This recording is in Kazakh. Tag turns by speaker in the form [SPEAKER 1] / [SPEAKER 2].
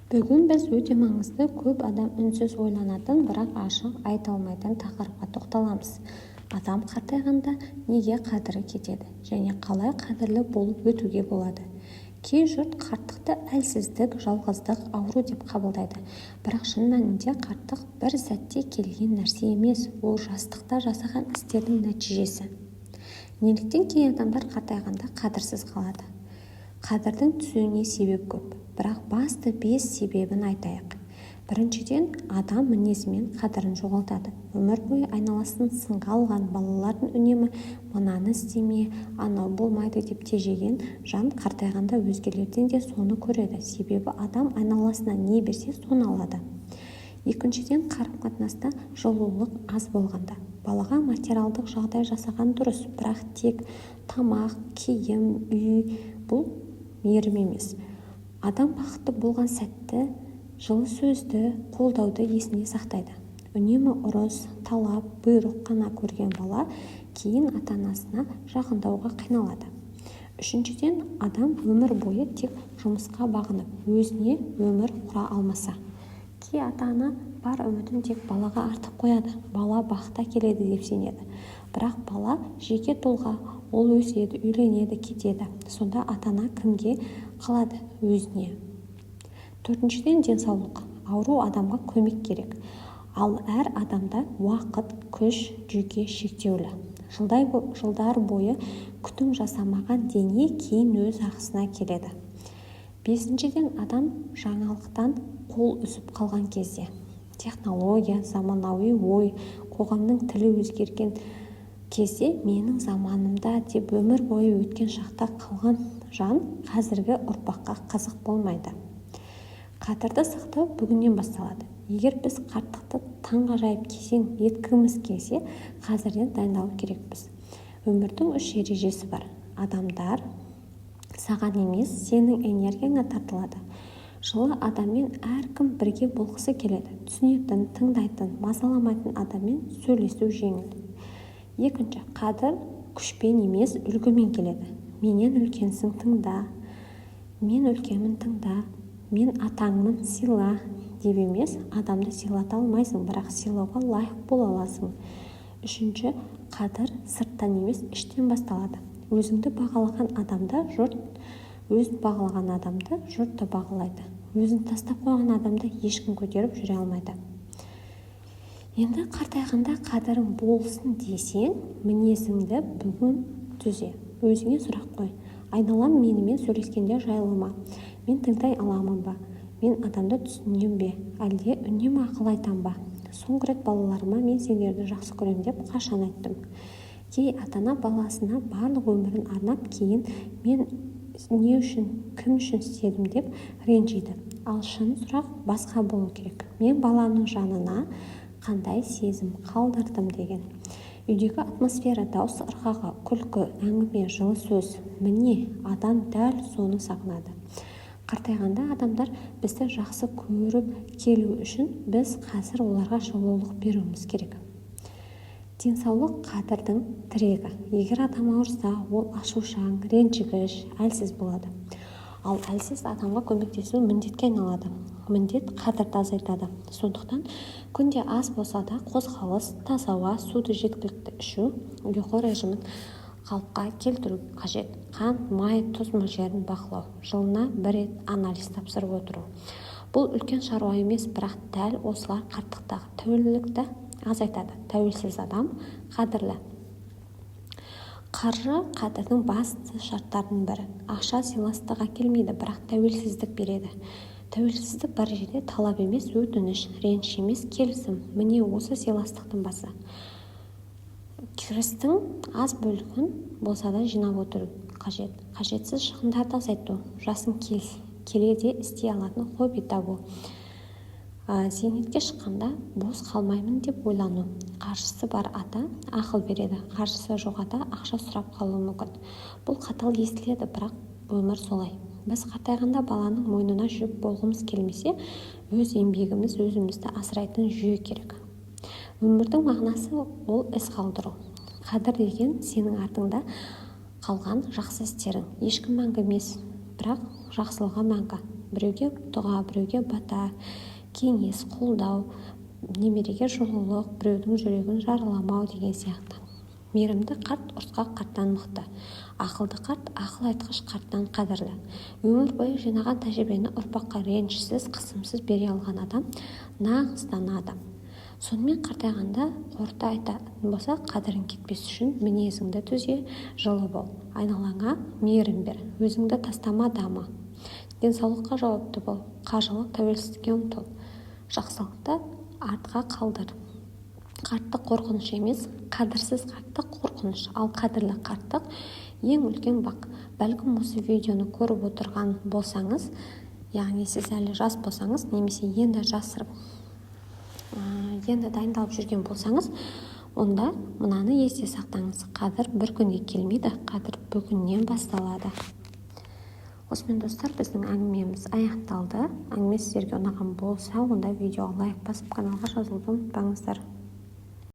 [SPEAKER 1] Бүгін біз өте маңызды, көп адам үнсіз ойланатын, бірақ ашық айта алмайтын тақырыпқа тоқталамыз. Адам қартайғанда неге қадірі кетеді және қалай қадірлі болып өтуге болады? Кей жұрт қарттықты әлсіздік, жалғыздық, ауру деп қабылдайды. Бірақ шын мәнінде қарттық бір сәтте келген нәрсе емес, ол жастықта жасаған істердің нәтижесі. Неліктен кей адамдар қартайғанда қадірсіз қалады? Қадірдің түсуіне себеп көп, бірақ басты 5 себебін айтайық. Біріншіден, адам мінезімен қадірін жоғалтады. Өмір бойы айналасын сынға алған балалардың үнемі мынаны істеме, анау болмайды деп тежеген жан қартайғанда өзгелерден де соны көреді. Себебі адам айналасына не берсе соны алады. Екіншіден, қарым-қатынаста жылулық аз болғанда. Балаға материалдық жағдай жасаған дұрыс, бірақ тек тамақ, киім, үй бұл мейірім емес. Адам бақытты болған сәтті, жылы сөзді, қолдауды есінде сақтайды. Үнемі ұрыс, талап, бұйрық қана көрген бала кейін ата-анасына жақындауға қиналады. Үшіншіден, адам өмір бойы тек жұмысқа бағынып, өзіне өмір құра алмаса. Кей ата-ана бар үмітін тек балаға артып қояды, бала бақытта келеді деп сенеді. Бірақ бала жеке тұлға, ол өседі, үйленеді, кетеді. Сонда ата-ана кімге қалады? Өзіне. Төртіншіден, денсаулық. Ауру адамға көмек керек. Ал әр адамда уақыт, күш, жүйке шектеулі. Жылдар бойы күтім жасамаған дене кейін өз ақысына келеді. Бесіншіден, адам жаңалықтан қол үзіп қалған кезде. Технология, заманауи ой, қоғамның тілі өзгерген кезде менің заманымда деп өмір бойы өткен шақта қалған жан қазіргі ұрпаққа қызық болмайды. Қадірді сақтау бүгіннен басталады. Егер біз қарттықты таңғажайып кезең еткіміз келсе, қазірден дайындалу керекпіз. Өмірдің 3 ережесі бар. Адамдар саған емес, сенің энергияңа тартылады. Жылы адаммен әркім бірге болғысы келеді. Түсінетін, тыңдайтын, мазаламайтын адаммен сөйлесу жеңіл. Екінші, қадір күшпен емес, үлгімен келеді. Менен үлкенсің, тыңда. Мен үлкенмін, тыңда. Мен атаңмын, сыйла деп емес, адамды сыйлата алмайсың, бірақ сыйлауға лайық бола аласың. Үшінші, қадір сырттан емес, іштен басталады. Өзіңді бағалаған адамды жұрт та бағалайды. Өзін тастап қойған адамды ешкім көтеріп жүре алмайды. Енді қартайғанда қадірің болсын десең, мінезіңді бүгін түзе. Өзіңе сұрақ қой. Айналам менімен сөйлескенде жайлы ма? Мен тыңдай аламын ба? Мен адамды түсінем бе? Әлде үнемі ақыл айтам ба? Соңғы рет балаларыма мен сендерді жақсы көрем деп қашан айттым? Кей ата-ана баласына барлық өмірін арнап, кейін мен не үшін, кім үшін істедім деп ренжиді. Ал шын сұрақ басқа болу керек. Мен баланың жанына қандай сезім қалдырдым деген. Үйдегі атмосфера, дауыс ырғағы, күлкі, әңгіме, жылы сөз. Міне, адам дәл соны сағынады. Қартайғанда адамдар бізді жақсы көріп келу үшін біз қазір оларға жылулық беруіміз керек. Денсаулық қадірдің тірегі. Егер адам ауырса, ол ашушаң, ренжігіш, әлсіз болады. Ал әлсіз адамға көмектесу міндетке айналады. Міндет қадірді азайтады. Сондықтан күнде аз болса да қозғалыс, таза ауа, суды жеткілікті ішу, ұйқы режимін қалыпқа келтіру қажет. Қан, май, тұз мөлшерін бақылау. Жылына 1 рет анализ тапсырып отыру. Бұл үлкен шаруа емес, бірақ дәл осылар қарттықтағы тәуелділікті азайтады. Тәуелсіз адам қадірлі. Қаржы қадірдің басты шарттарының бірі. Ақша сыйластық әкелмейді, бірақ тәуелсіздік береді. Тәуелсіздік бар жерде талап емес, өтініш, реніш емес, келісім. Міне осы сыйластықтың басы. Кірістің аз бөлігін болса да жинап отыру қажет. Қажетсіз шығындарды азайту. Жасың келеде істей алатын хобби табу. Зейнетке шыққанда бос қалмаймын деп ойлану. Қаржысы бар ата ақыл береді, қаржысы жоқ ата ақша сұрап қалуы мүмкін. Бұл қатал естіледі, бірақ өмір солай. Біз қартайғанда баланың мойнына жүк болғымыз келмесе, өз еңбегіміз өзімізді асырайтын жүйе керек. Өмірдің мағынасы ол іс қалдыру. Қадір деген сенің артыңда қалған жақсы істерің. Ешкім мәңгі емес, бірақ жақсылығы мәңгі. біреуге дұға, біреуге бата, кеңес, қолдау, немереге жылулық, біреудің жүрегін жараламау деген сияқты. Мейірімді қарт ұрысқақ қарттан мықты, ақылды қарт ақыл айтқыш қарттан қадірлі. Өмір бойы жинаған тәжірибені ұрпаққа ренішсіз, қысымсыз бере алған адам нағыз дана адам. Сонымен қартайғанда қорыта айтатын болса, қадірің кетпес үшін мінезіңді түзе, жылы бол, айналаңа мейірім бер, өзіңді тастама дамы, денсаулыққа жауапты бол, қажылық тәуелсіздікке ұмтыл, жақсылықты артқа қалдыр. Қарттық қорқыныш емес, қадірсіз қарттық қорқыныш, ал қадірлі қарттық ең үлкен бақ. Бәлкім осы видеоны көріп отырған болсаңыз, яғни сіз әлі жас болсаңыз, немесе енді дайындалып жүрген болсаңыз, онда мынаны есте сақтаңыз: қадір бір күнде келмейді, қадір бүгіннен басталады. Осымен достар, біздің әңгімеміз аяқталды. Әңгіме сіздерге ұнаған болса, онда видеоға лайк басып, каналға жазылуды ұмытпаңыздар.